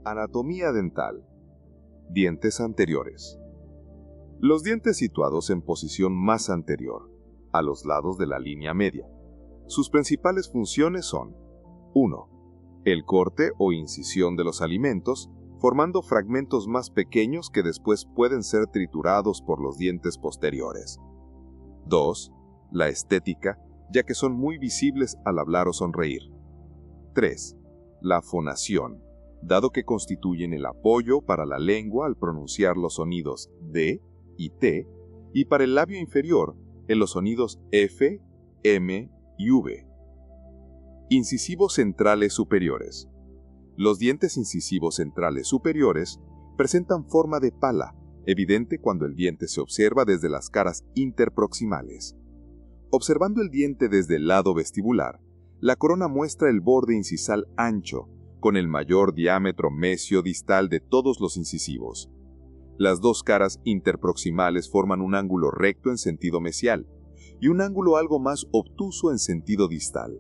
Anatomía dental. Dientes anteriores. Los dientes situados en posición más anterior, a los lados de la línea media. Sus principales funciones son: 1. El corte o incisión de los alimentos, formando fragmentos más pequeños que después pueden ser triturados por los dientes posteriores. 2. La estética, ya que son muy visibles al hablar o sonreír. 3. La fonación, dado que constituyen el apoyo para la lengua al pronunciar los sonidos D y T, y para el labio inferior en los sonidos F, M y V. Incisivos centrales superiores. Los dientes incisivos centrales superiores presentan forma de pala, evidente cuando el diente se observa desde las caras interproximales. Observando el diente desde el lado vestibular, la corona muestra el borde incisal ancho, con el mayor diámetro mesio-distal de todos los incisivos. Las dos caras interproximales forman un ángulo recto en sentido mesial y un ángulo algo más obtuso en sentido distal.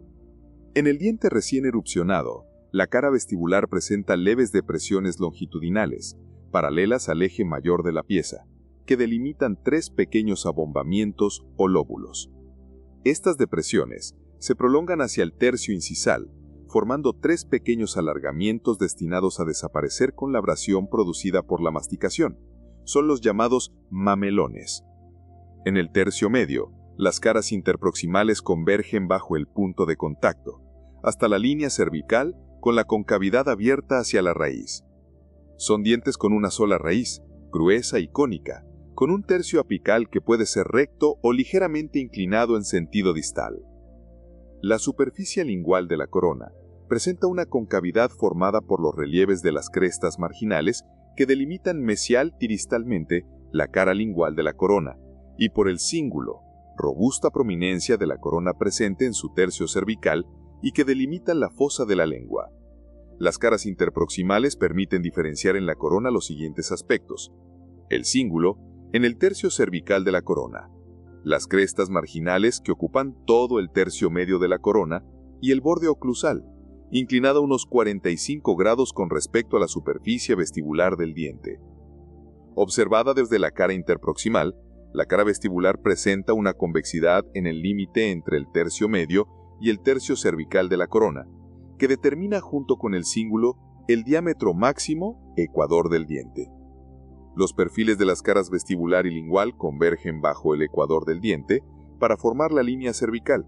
En el diente recién erupcionado, la cara vestibular presenta leves depresiones longitudinales, paralelas al eje mayor de la pieza, que delimitan 3 pequeños abombamientos o lóbulos. Estas depresiones se prolongan hacia el tercio incisal, formando 3 pequeños alargamientos destinados a desaparecer con la abrasión producida por la masticación. Son los llamados mamelones. En el tercio medio, las caras interproximales convergen bajo el punto de contacto, hasta la línea cervical con la concavidad abierta hacia la raíz. Son dientes con una sola raíz, gruesa y cónica, con un tercio apical que puede ser recto o ligeramente inclinado en sentido distal. La superficie lingual de la corona presenta una concavidad formada por los relieves de las crestas marginales que delimitan mesial-tiristalmente la cara lingual de la corona, y por el cíngulo, robusta prominencia de la corona presente en su tercio cervical y que delimitan la fosa de la lengua. Las caras interproximales permiten diferenciar en la corona los siguientes aspectos: el cíngulo, en el tercio cervical de la corona, las crestas marginales que ocupan todo el tercio medio de la corona y el borde oclusal, inclinado unos 45 grados con respecto a la superficie vestibular del diente. Observada desde la cara interproximal, la cara vestibular presenta una convexidad en el límite entre el tercio medio y el tercio cervical de la corona, que determina junto con el cíngulo el diámetro máximo ecuador del diente. Los perfiles de las caras vestibular y lingual convergen bajo el ecuador del diente para formar la línea cervical,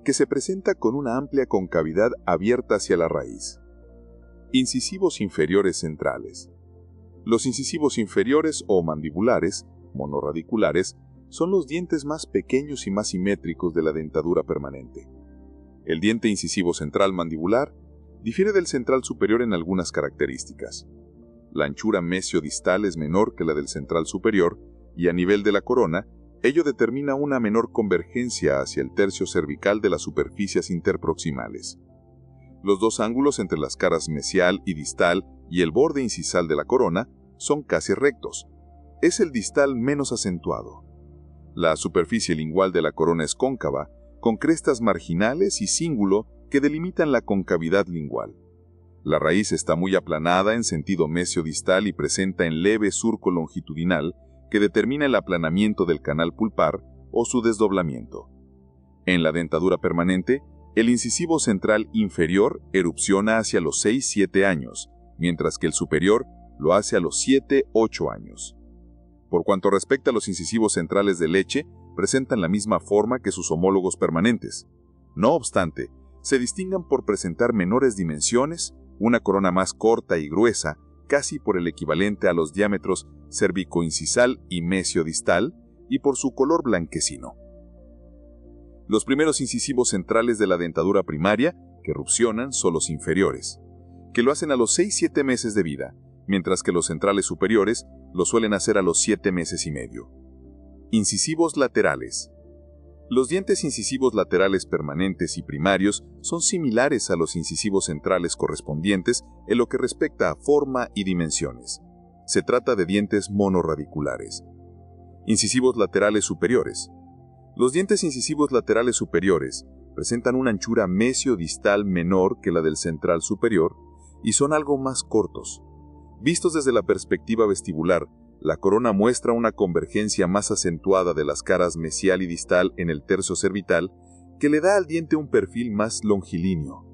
que se presenta con una amplia concavidad abierta hacia la raíz. Incisivos inferiores centrales. Los incisivos inferiores o mandibulares, monorradiculares, son los dientes más pequeños y más simétricos de la dentadura permanente. El diente incisivo central mandibular difiere del central superior en algunas características. La anchura mesio-distal es menor que la del central superior y a nivel de la corona, ello determina una menor convergencia hacia el tercio cervical de las superficies interproximales. Los dos ángulos entre las caras mesial y distal y el borde incisal de la corona son casi rectos. Es el distal menos acentuado. La superficie lingual de la corona es cóncava, con crestas marginales y cíngulo que delimitan la concavidad lingual. La raíz está muy aplanada en sentido mesio-distal y presenta en leve surco longitudinal que determina el aplanamiento del canal pulpar o su desdoblamiento. En la dentadura permanente, el incisivo central inferior erupciona hacia los 6-7 años, mientras que el superior lo hace a los 7-8 años. Por cuanto respecta a los incisivos centrales de leche, presentan la misma forma que sus homólogos permanentes. No obstante, se distinguen por presentar menores dimensiones, una corona más corta y gruesa, casi por el equivalente a los diámetros cervicoincisal y mesio-distal, y por su color blanquecino. Los primeros incisivos centrales de la dentadura primaria que erupcionan son los inferiores, que lo hacen a los 6-7 meses de vida, mientras que los centrales superiores lo suelen hacer a los 7 meses y medio. Incisivos laterales. Los dientes incisivos laterales permanentes y primarios son similares a los incisivos centrales correspondientes en lo que respecta a forma y dimensiones. Se trata de dientes monorradiculares. Incisivos laterales superiores. Los dientes incisivos laterales superiores presentan una anchura mesio-distal menor que la del central superior y son algo más cortos, Vistos desde la perspectiva vestibular, la corona muestra una convergencia más acentuada de las caras mesial y distal en el tercio cervical, que le da al diente un perfil más longilíneo.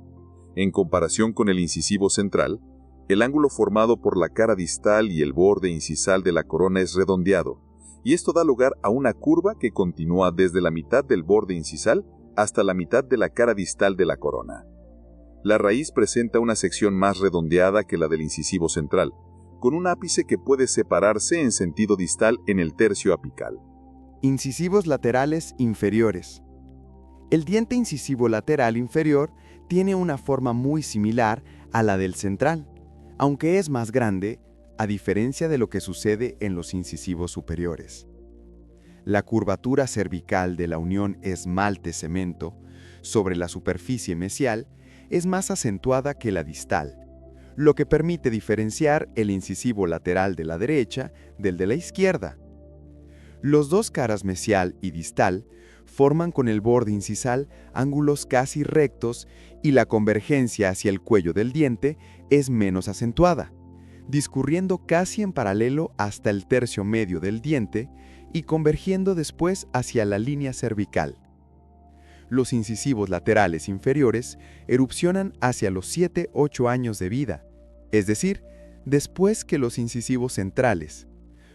En comparación con el incisivo central, el ángulo formado por la cara distal y el borde incisal de la corona es redondeado, y esto da lugar a una curva que continúa desde la mitad del borde incisal hasta la mitad de la cara distal de la corona. La raíz presenta una sección más redondeada que la del incisivo central, con un ápice que puede separarse en sentido distal en el tercio apical. Incisivos laterales inferiores. El diente incisivo lateral inferior tiene una forma muy similar a la del central, aunque es más grande, a diferencia de lo que sucede en los incisivos superiores. La curvatura cervical de la unión esmalte-cemento sobre la superficie mesial es más acentuada que la distal, lo que permite diferenciar el incisivo lateral de la derecha del de la izquierda. Los dos caras mesial y distal forman con el borde incisal ángulos casi rectos y la convergencia hacia el cuello del diente es menos acentuada, discurriendo casi en paralelo hasta el tercio medio del diente y convergiendo después hacia la línea cervical. Los incisivos laterales inferiores erupcionan hacia los 7-8 años de vida, es decir, después que los incisivos centrales.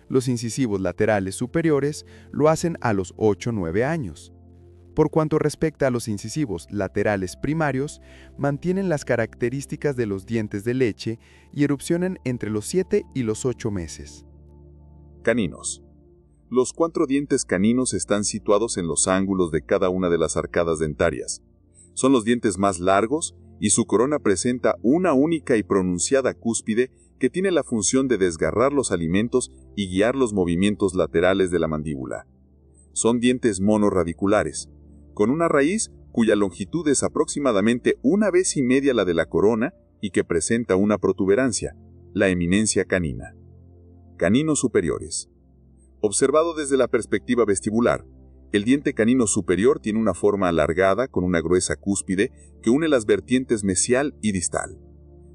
Los incisivos laterales superiores lo hacen a los 8-9 años. Por cuanto respecta a los incisivos laterales primarios, mantienen las características de los dientes de leche y erupcionan entre los 7 y los 8 meses. Caninos. Los 4 dientes caninos están situados en los ángulos de cada una de las arcadas dentarias. Son los dientes más largos y su corona presenta una única y pronunciada cúspide que tiene la función de desgarrar los alimentos y guiar los movimientos laterales de la mandíbula. Son dientes monorradiculares, con una raíz cuya longitud es aproximadamente 1,5 veces la de la corona y que presenta una protuberancia, la eminencia canina. Caninos superiores. Observado desde la perspectiva vestibular, el diente canino superior tiene una forma alargada con una gruesa cúspide que une las vertientes mesial y distal.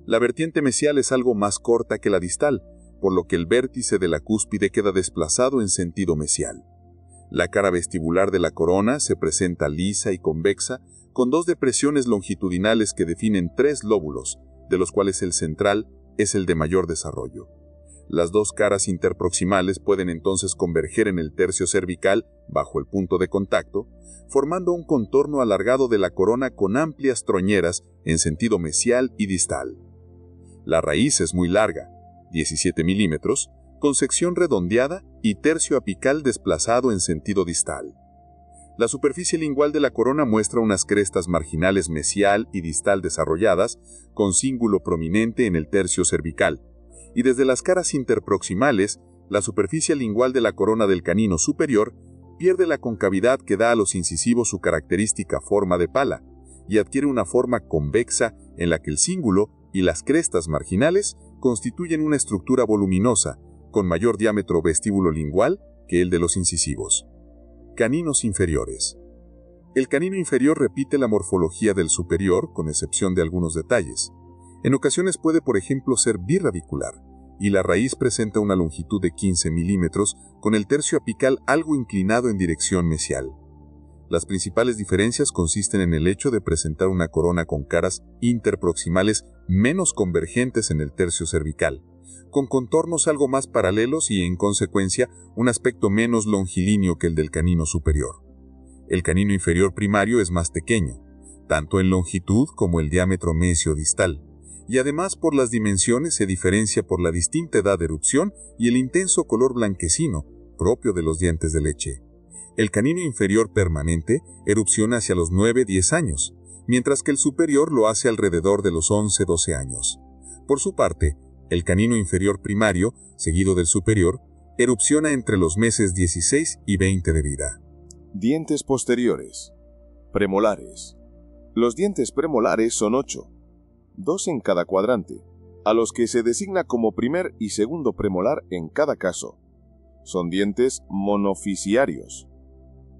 La vertiente mesial es algo más corta que la distal, por lo que el vértice de la cúspide queda desplazado en sentido mesial. La cara vestibular de la corona se presenta lisa y convexa, con 2 depresiones longitudinales que definen 3 lóbulos, de los cuales el central es el de mayor desarrollo. Las 2 caras interproximales pueden entonces converger en el tercio cervical bajo el punto de contacto, formando un contorno alargado de la corona con amplias troñeras en sentido mesial y distal. La raíz es muy larga, 17 milímetros, con sección redondeada y tercio apical desplazado en sentido distal. La superficie lingual de la corona muestra unas crestas marginales mesial y distal desarrolladas, con cíngulo prominente en el tercio cervical, y desde las caras interproximales, la superficie lingual de la corona del canino superior pierde la concavidad que da a los incisivos su característica forma de pala, y adquiere una forma convexa en la que el cíngulo y las crestas marginales constituyen una estructura voluminosa, con mayor diámetro vestíbulo-lingual que el de los incisivos. Caninos inferiores. El canino inferior repite la morfología del superior, con excepción de algunos detalles. En ocasiones puede, por ejemplo, ser birradicular, y la raíz presenta una longitud de 15 milímetros, con el tercio apical algo inclinado en dirección mesial. Las principales diferencias consisten en el hecho de presentar una corona con caras interproximales menos convergentes en el tercio cervical, con contornos algo más paralelos y, en consecuencia, un aspecto menos longilíneo que el del canino superior. El canino inferior primario es más pequeño, tanto en longitud como el diámetro mesio-distal, y además por las dimensiones se diferencia por la distinta edad de erupción y el intenso color blanquecino, propio de los dientes de leche. El canino inferior permanente erupciona hacia los 9-10 años, mientras que el superior lo hace alrededor de los 11-12 años. Por su parte, el canino inferior primario, seguido del superior, erupciona entre los meses 16 y 20 de vida. Dientes posteriores. Premolares. Los dientes premolares son 8, 2 en cada cuadrante, a los que se designa como primer y segundo premolar en cada caso. Son dientes monofisiarios,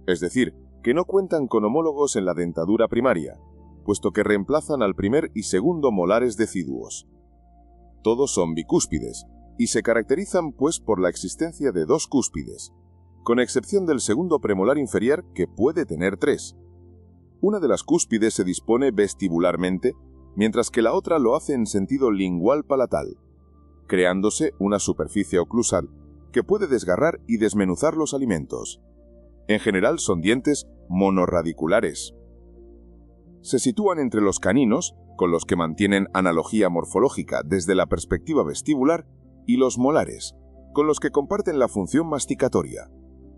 es decir, que no cuentan con homólogos en la dentadura primaria, puesto que reemplazan al primer y segundo molares deciduos. Todos son bicúspides, y se caracterizan pues por la existencia de dos cúspides, con excepción del segundo premolar inferior que puede tener tres. Una de las cúspides se dispone vestibularmente, mientras que la otra lo hace en sentido lingual palatal, creándose una superficie oclusal que puede desgarrar y desmenuzar los alimentos. En general son dientes monorradiculares. Se sitúan entre los caninos, con los que mantienen analogía morfológica desde la perspectiva vestibular, y los molares, con los que comparten la función masticatoria.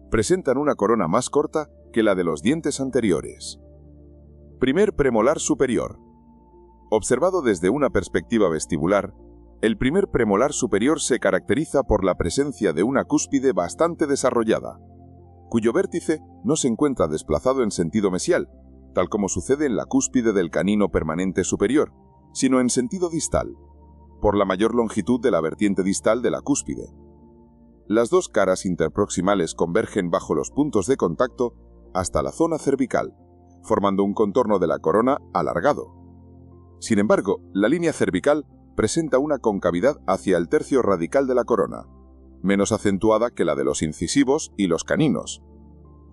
Presentan una corona más corta que la de los dientes anteriores. Primer premolar superior. Observado desde una perspectiva vestibular, el primer premolar superior se caracteriza por la presencia de una cúspide bastante desarrollada, cuyo vértice no se encuentra desplazado en sentido mesial, tal como sucede en la cúspide del canino permanente superior, sino en sentido distal, por la mayor longitud de la vertiente distal de la cúspide. Las dos caras interproximales convergen bajo los puntos de contacto hasta la zona cervical, formando un contorno de la corona alargado. Sin embargo, la línea cervical presenta una concavidad hacia el tercio radical de la corona, menos acentuada que la de los incisivos y los caninos.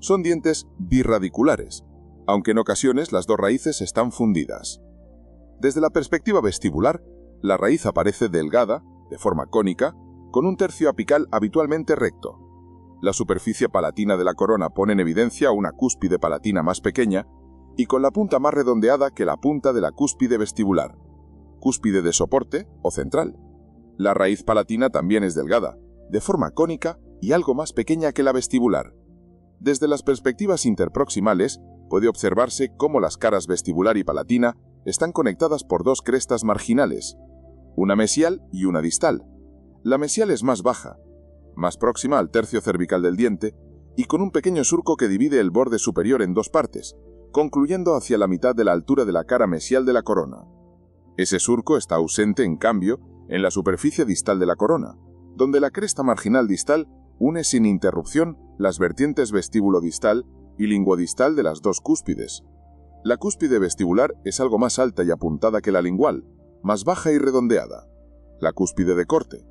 Son dientes birradiculares, aunque en ocasiones las dos raíces están fundidas. Desde la perspectiva vestibular, la raíz aparece delgada, de forma cónica, con un tercio apical habitualmente recto. La superficie palatina de la corona pone en evidencia una cúspide palatina más pequeña y con la punta más redondeada que la punta de la cúspide vestibular, cúspide de soporte o central. La raíz palatina también es delgada, de forma cónica y algo más pequeña que la vestibular. Desde las perspectivas interproximales puede observarse cómo las caras vestibular y palatina están conectadas por dos crestas marginales, una mesial y una distal. La mesial es más baja, más próxima al tercio cervical del diente y con un pequeño surco que divide el borde superior en dos partes, concluyendo hacia la mitad de la altura de la cara mesial de la corona. Ese surco está ausente, en cambio, en la superficie distal de la corona, donde la cresta marginal distal une sin interrupción las vertientes vestíbulo distal y linguodistal de las dos cúspides. La cúspide vestibular es algo más alta y apuntada que la lingual, más baja y redondeada. La cúspide de corte.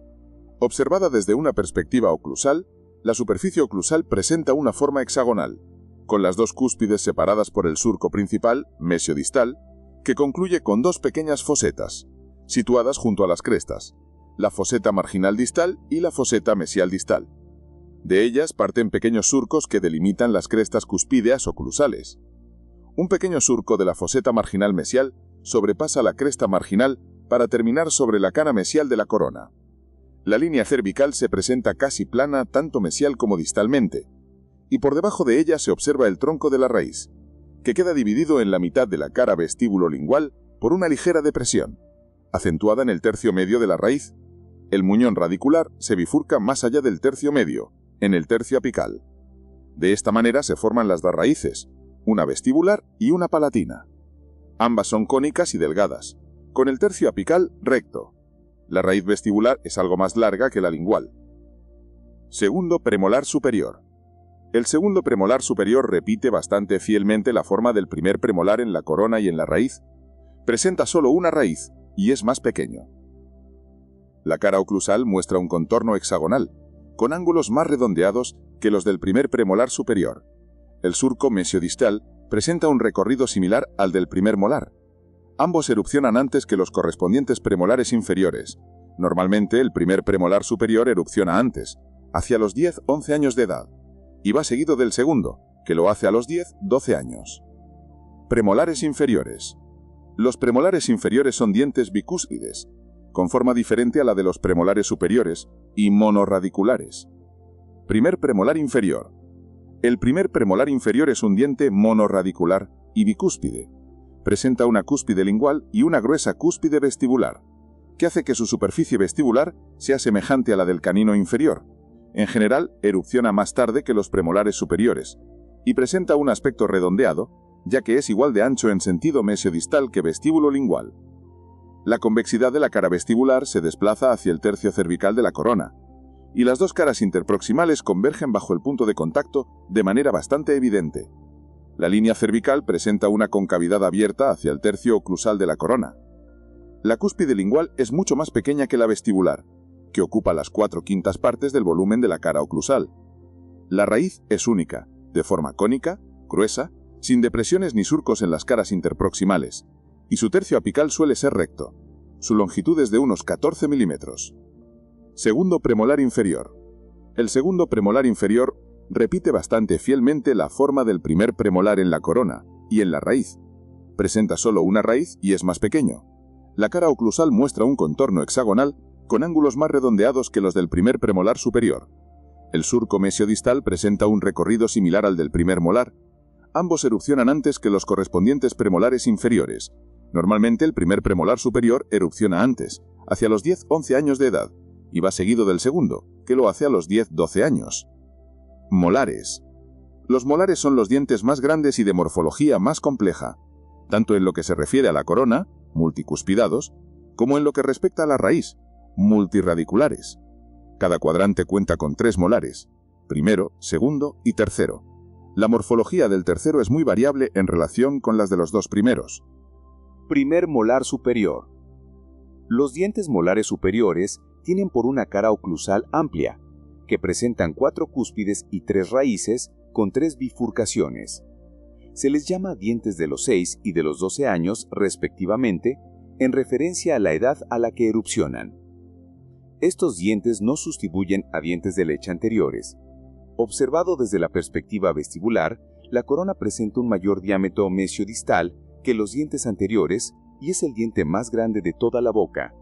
Observada desde una perspectiva oclusal, la superficie oclusal presenta una forma hexagonal, con las dos cúspides separadas por el surco principal, mesiodistal, que concluye con dos pequeñas fosetas, situadas junto a las crestas, la foseta marginal distal y la foseta mesial distal. De ellas parten pequeños surcos que delimitan las crestas cuspídeas oclusales. Un pequeño surco de la foseta marginal mesial sobrepasa la cresta marginal para terminar sobre la cara mesial de la corona. La línea cervical se presenta casi plana tanto mesial como distalmente, y por debajo de ella se observa el tronco de la raíz, que queda dividido en la mitad de la cara vestíbulo-lingual por una ligera depresión, acentuada en el tercio medio de la raíz. El muñón radicular se bifurca más allá del tercio medio, en el tercio apical. De esta manera se forman las dos raíces, una vestibular y una palatina. Ambas son cónicas y delgadas, con el tercio apical recto. La raíz vestibular es algo más larga que la lingual. Segundo premolar superior. El segundo premolar superior repite bastante fielmente la forma del primer premolar en la corona y en la raíz. Presenta solo una raíz y es más pequeño. La cara oclusal muestra un contorno hexagonal, con ángulos más redondeados que los del primer premolar superior. El surco mesiodistal presenta un recorrido similar al del primer molar. Ambos erupcionan antes que los correspondientes premolares inferiores. Normalmente el primer premolar superior erupciona antes, hacia los 10-11 años de edad, y va seguido del segundo, que lo hace a los 10-12 años. Premolares inferiores. Los premolares inferiores son dientes bicúspides, con forma diferente a la de los premolares superiores, y monorradiculares. Primer premolar inferior. El primer premolar inferior es un diente monorradicular y bicúspide. Presenta una cúspide lingual y una gruesa cúspide vestibular, que hace que su superficie vestibular sea semejante a la del canino inferior. En general, erupciona más tarde que los premolares superiores, y presenta un aspecto redondeado, ya que es igual de ancho en sentido mesiodistal que vestíbulo lingual. La convexidad de la cara vestibular se desplaza hacia el tercio cervical de la corona, y las dos caras interproximales convergen bajo el punto de contacto de manera bastante evidente. La línea cervical presenta una concavidad abierta hacia el tercio oclusal de la corona. La cúspide lingual es mucho más pequeña que la vestibular, que ocupa las 4/5 partes del volumen de la cara oclusal. La raíz es única, de forma cónica, gruesa, sin depresiones ni surcos en las caras interproximales, y su tercio apical suele ser recto. Su longitud es de unos 14 milímetros. Segundo premolar inferior. El segundo premolar inferior repite bastante fielmente la forma del primer premolar en la corona y en la raíz. Presenta solo una raíz y es más pequeño. La cara oclusal muestra un contorno hexagonal con ángulos más redondeados que los del primer premolar superior. El surco mesiodistal presenta un recorrido similar al del primer molar. Ambos erupcionan antes que los correspondientes premolares inferiores. Normalmente el primer premolar superior erupciona antes, hacia los 10-11 años de edad, y va seguido del segundo, que lo hace a los 10-12 años. Molares. Los molares son los dientes más grandes y de morfología más compleja, tanto en lo que se refiere a la corona, multicuspidados, como en lo que respecta a la raíz, multirradiculares. Cada cuadrante cuenta con 3 molares, primero, segundo y tercero. La morfología del tercero es muy variable en relación con las de los 2 primeros. Primer molar superior. Los dientes molares superiores tienen por una cara oclusal amplia, que presentan 4 cúspides y 3 raíces con 3 bifurcaciones. Se les llama dientes de los 6 y de los 12 años, respectivamente, en referencia a la edad a la que erupcionan. Estos dientes no sustituyen a dientes de leche anteriores. Observado desde la perspectiva vestibular, la corona presenta un mayor diámetro mesiodistal que los dientes anteriores y es el diente más grande de toda la boca.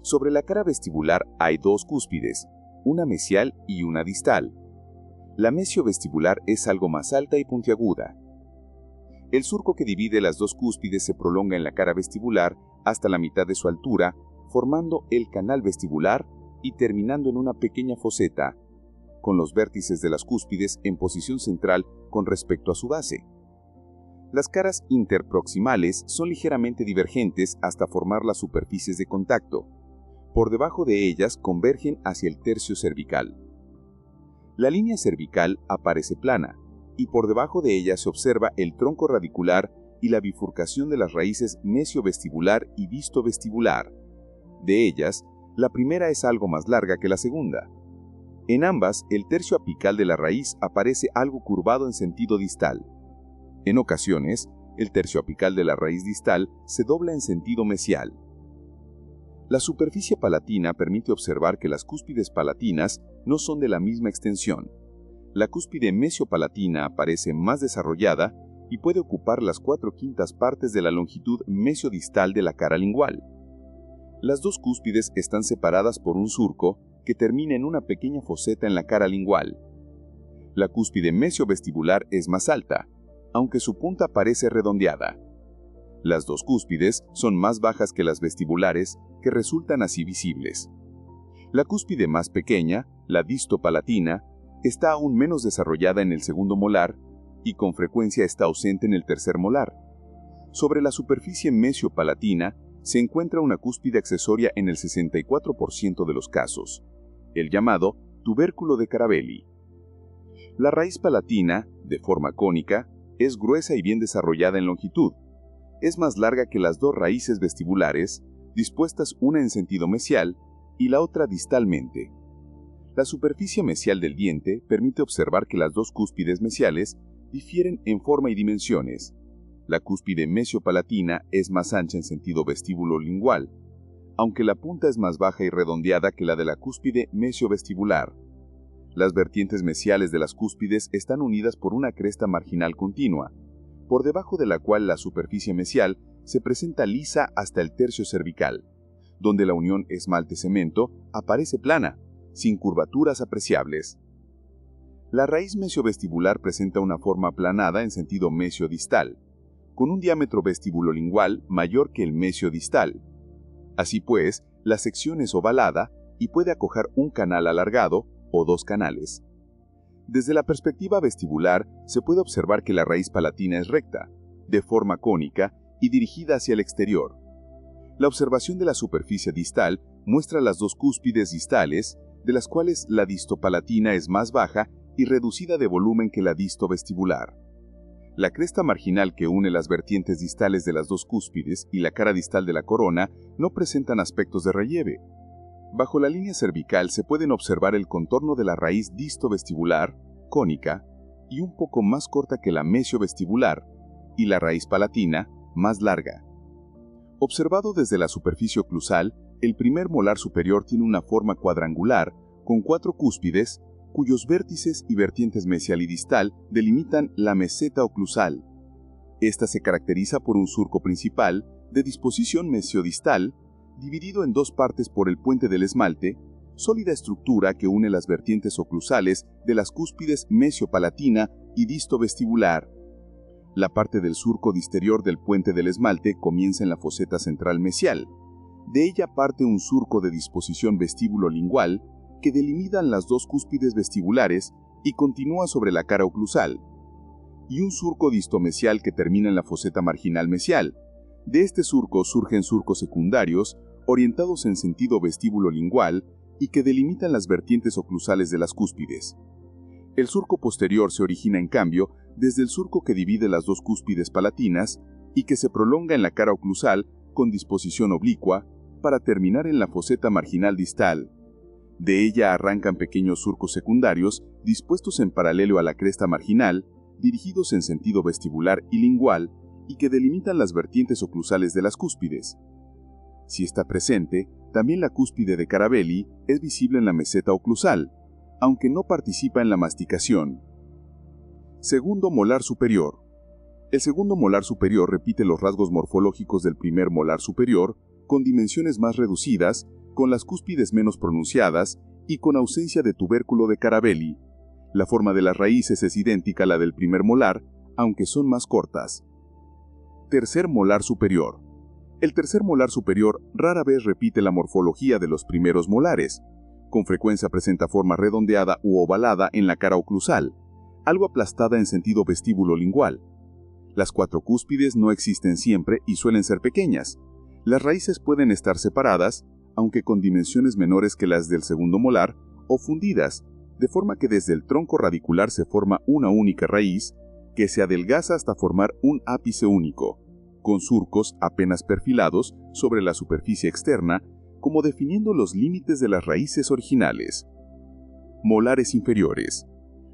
Sobre la cara vestibular hay 2 cúspides, una mesial y una distal. La mesiovestibular es algo más alta y puntiaguda. El surco que divide las 2 cúspides se prolonga en la cara vestibular hasta la mitad de su altura, formando el canal vestibular y terminando en una pequeña foseta, con los vértices de las cúspides en posición central con respecto a su base. Las caras interproximales son ligeramente divergentes hasta formar las superficies de contacto. Por debajo de ellas convergen hacia el tercio cervical. La línea cervical aparece plana, y por debajo de ella se observa el tronco radicular y la bifurcación de las raíces mesiovestibular y distovestibular. De ellas, la primera es algo más larga que la segunda. En ambas, el tercio apical de la raíz aparece algo curvado en sentido distal. En ocasiones, el tercio apical de la raíz distal se dobla en sentido mesial. La superficie palatina permite observar que las cúspides palatinas no son de la misma extensión. La cúspide mesiopalatina aparece más desarrollada y puede ocupar las 4/5 partes de la longitud mesiodistal de la cara lingual. Las 2 cúspides están separadas por un surco que termina en una pequeña foseta en la cara lingual. La cúspide mesiovestibular es más alta, aunque su punta parece redondeada. Las 2 cúspides son más bajas que las vestibulares, que resultan así visibles. La cúspide más pequeña, la distopalatina, está aún menos desarrollada en el segundo molar y con frecuencia está ausente en el tercer molar. Sobre la superficie mesiopalatina se encuentra una cúspide accesoria en el 64% de los casos, el llamado tubérculo de Carabelli. La raíz palatina, de forma cónica, es gruesa y bien desarrollada en longitud. Es más larga que las 2 raíces vestibulares, dispuestas una en sentido mesial y la otra distalmente. La superficie mesial del diente permite observar que las 2 cúspides mesiales difieren en forma y dimensiones. La cúspide mesiopalatina es más ancha en sentido vestíbulo-lingual, aunque la punta es más baja y redondeada que la de la cúspide mesiovestibular. Las vertientes mesiales de las cúspides están unidas por una cresta marginal continua, por debajo de la cual la superficie mesial se presenta lisa hasta el tercio cervical, donde la unión esmalte-cemento aparece plana, sin curvaturas apreciables. La raíz mesiovestibular presenta una forma aplanada en sentido mesiodistal, con un diámetro vestibulolingual mayor que el mesiodistal. Así pues, la sección es ovalada y puede acoger un canal alargado o 2 canales. Desde la perspectiva vestibular se puede observar que la raíz palatina es recta, de forma cónica y dirigida hacia el exterior. La observación de la superficie distal muestra las 2 cúspides distales, de las cuales la distopalatina es más baja y reducida de volumen que la distovestibular. La cresta marginal que une las vertientes distales de las dos cúspides y la cara distal de la corona no presentan aspectos de relieve. Bajo la línea cervical se pueden observar el contorno de la raíz distovestibular, cónica, y un poco más corta que la mesiovestibular, y la raíz palatina, más larga. Observado desde la superficie oclusal, el primer molar superior tiene una forma cuadrangular, con 4 cúspides, cuyos vértices y vertientes mesial y distal delimitan la meseta oclusal. Esta se caracteriza por un surco principal, de disposición mesiodistal, dividido en 2 partes por el puente del esmalte, sólida estructura que une las vertientes oclusales de las cúspides mesiopalatina y distovestibular. La parte del surco disterior del puente del esmalte comienza en la foseta central mesial. De ella parte un surco de disposición vestíbulo-lingual que delimitan las 2 cúspides vestibulares y continúa sobre la cara oclusal, y un surco distomesial que termina en la foseta marginal mesial. De este surco surgen surcos secundarios, orientados en sentido vestíbulo-lingual y que delimitan las vertientes oclusales de las cúspides. El surco posterior se origina, en cambio, desde el surco que divide las 2 cúspides palatinas y que se prolonga en la cara oclusal con disposición oblicua para terminar en la foseta marginal distal. De ella arrancan pequeños surcos secundarios dispuestos en paralelo a la cresta marginal, dirigidos en sentido vestibular y lingual y que delimitan las vertientes oclusales de las cúspides. Si está presente, también la cúspide de Carabelli es visible en la meseta oclusal, aunque no participa en la masticación. Segundo molar superior. El segundo molar superior repite los rasgos morfológicos del primer molar superior, con dimensiones más reducidas, con las cúspides menos pronunciadas y con ausencia de tubérculo de Carabelli. La forma de las raíces es idéntica a la del primer molar, aunque son más cortas. Tercer molar superior. El tercer molar superior rara vez repite la morfología de los primeros molares. Con frecuencia presenta forma redondeada u ovalada en la cara oclusal, algo aplastada en sentido vestíbulo-lingual. Las 4 cúspides no existen siempre y suelen ser pequeñas. Las raíces pueden estar separadas, aunque con dimensiones menores que las del segundo molar, o fundidas, de forma que desde el tronco radicular se forma una única raíz, que se adelgaza hasta formar un ápice único, con surcos apenas perfilados sobre la superficie externa, como definiendo los límites de las raíces originales. Molares inferiores.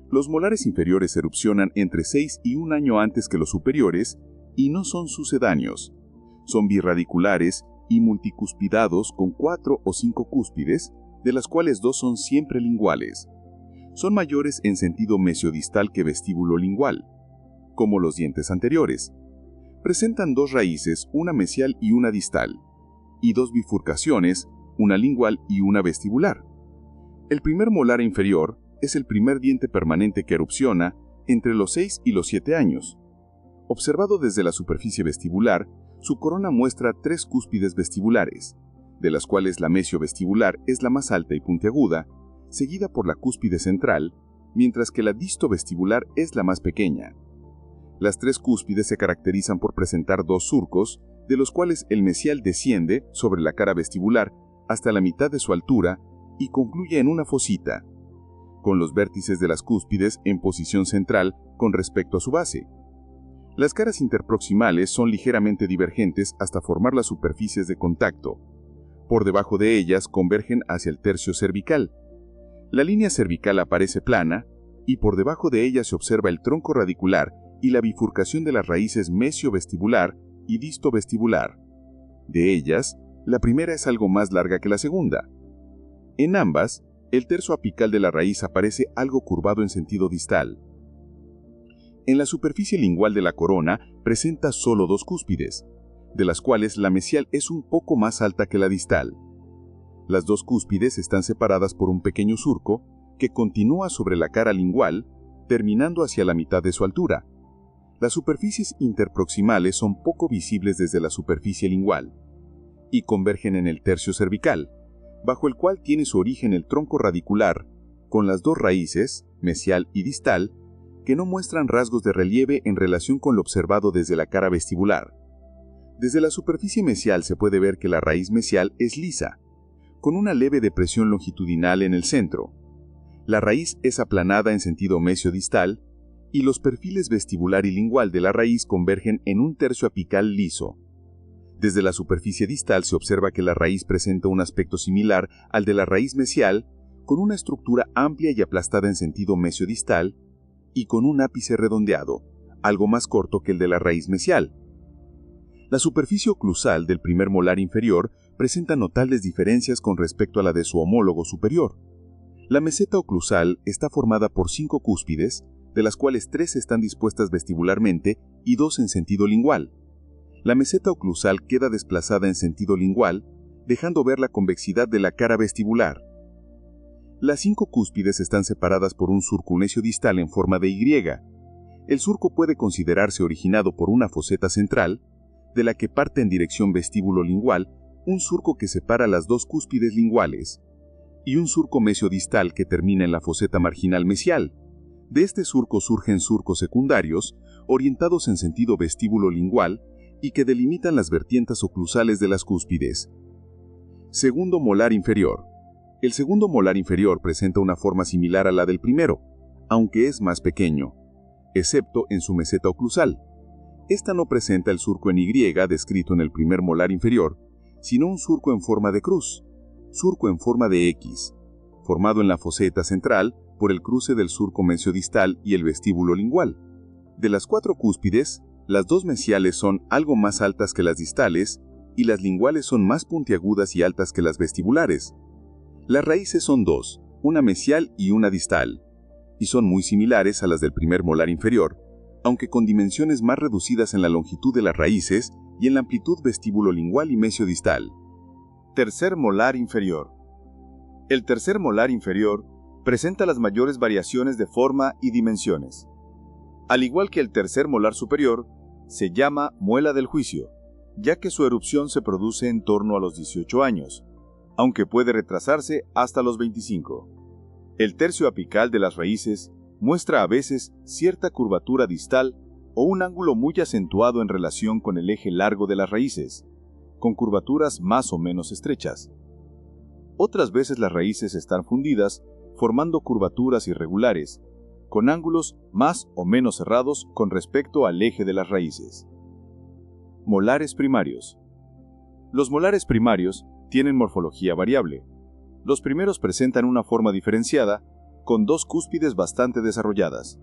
Los molares inferiores erupcionan entre 6 y 1 año antes que los superiores y no son sucedáneos. Son birradiculares y multicuspidados con 4 o 5 cúspides, de las cuales 2 son siempre linguales. Son mayores en sentido mesiodistal que vestíbulo-lingual, como los dientes anteriores. Presentan 2 raíces, una mesial y una distal, y 2 bifurcaciones, una lingual y una vestibular. El primer molar inferior es el primer diente permanente que erupciona entre los 6 y los 7 años. Observado desde la superficie vestibular, su corona muestra 3 cúspides vestibulares, de las cuales la mesiovestibular es la más alta y puntiaguda, seguida por la cúspide central, mientras que la distovestibular es la más pequeña. Las 3 cúspides se caracterizan por presentar 2 surcos, de los cuales el mesial desciende sobre la cara vestibular hasta la mitad de su altura y concluye en una fosita, con los vértices de las cúspides en posición central con respecto a su base. Las caras interproximales son ligeramente divergentes hasta formar las superficies de contacto. Por debajo de ellas convergen hacia el tercio cervical. La línea cervical aparece plana y por debajo de ella se observa el tronco radicular y la bifurcación de las raíces mesiovestibular y distovestibular. De ellas, la primera es algo más larga que la segunda. En ambas, el tercio apical de la raíz aparece algo curvado en sentido distal. En la superficie lingual de la corona presenta solo 2 cúspides, de las cuales la mesial es un poco más alta que la distal. Las 2 cúspides están separadas por un pequeño surco que continúa sobre la cara lingual, terminando hacia la mitad de su altura. Las superficies interproximales son poco visibles desde la superficie lingual y convergen en el tercio cervical, bajo el cual tiene su origen el tronco radicular, con las 2 raíces, mesial y distal, que no muestran rasgos de relieve en relación con lo observado desde la cara vestibular. Desde la superficie mesial se puede ver que la raíz mesial es lisa, con una leve depresión longitudinal en el centro. La raíz es aplanada en sentido mesiodistal y los perfiles vestibular y lingual de la raíz convergen en un tercio apical liso. Desde la superficie distal se observa que la raíz presenta un aspecto similar al de la raíz mesial, con una estructura amplia y aplastada en sentido mesiodistal y con un ápice redondeado, algo más corto que el de la raíz mesial. La superficie oclusal del primer molar inferior presenta notables diferencias con respecto a la de su homólogo superior. La meseta oclusal está formada por 5 cúspides, de las cuales 3 están dispuestas vestibularmente y 2 en sentido lingual. La meseta oclusal queda desplazada en sentido lingual, dejando ver la convexidad de la cara vestibular. Las 5 cúspides están separadas por un surco mesiodistal en forma de Y. El surco puede considerarse originado por una foseta central, de la que parte en dirección vestíbulo-lingual un surco que separa las 2 cúspides linguales, y un surco mesiodistal que termina en la foseta marginal mesial. De este surco surgen surcos secundarios, orientados en sentido vestíbulo-lingual, y que delimitan las vertientes oclusales de las cúspides. Segundo molar inferior. El segundo molar inferior presenta una forma similar a la del primero, aunque es más pequeño, excepto en su meseta oclusal. Esta no presenta el surco en Y descrito en el primer molar inferior, sino un surco en forma de cruz, surco en forma de X, formado en la foseta central por el cruce del surco mesiodistal y el vestíbulo lingual. De las 4 cúspides, las 2 mesiales son algo más altas que las distales y las linguales son más puntiagudas y altas que las vestibulares. Las raíces son 2, una mesial y una distal, y son muy similares a las del primer molar inferior, aunque con dimensiones más reducidas en la longitud de las raíces y en la amplitud vestíbulo-lingual y mesiodistal. Tercer molar inferior. El tercer molar inferior presenta las mayores variaciones de forma y dimensiones. Al igual que el tercer molar superior, se llama muela del juicio, ya que su erupción se produce en torno a los 18 años, aunque puede retrasarse hasta los 25. El tercio apical de las raíces muestra a veces cierta curvatura distal o un ángulo muy acentuado en relación con el eje largo de las raíces, con curvaturas más o menos estrechas. Otras veces las raíces están fundidas, formando curvaturas irregulares, con ángulos más o menos cerrados con respecto al eje de las raíces. Molares primarios. Los molares primarios tienen morfología variable. Los primeros presentan una forma diferenciada, con 2 cúspides bastante desarrolladas.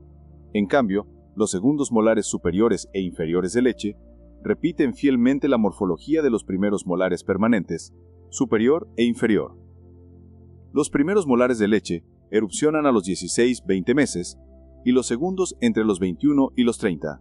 En cambio, los segundos molares superiores e inferiores de leche repiten fielmente la morfología de los primeros molares permanentes, superior e inferior. Los primeros molares de leche erupcionan a los 16-20 meses y los segundos entre los 21 y los 30.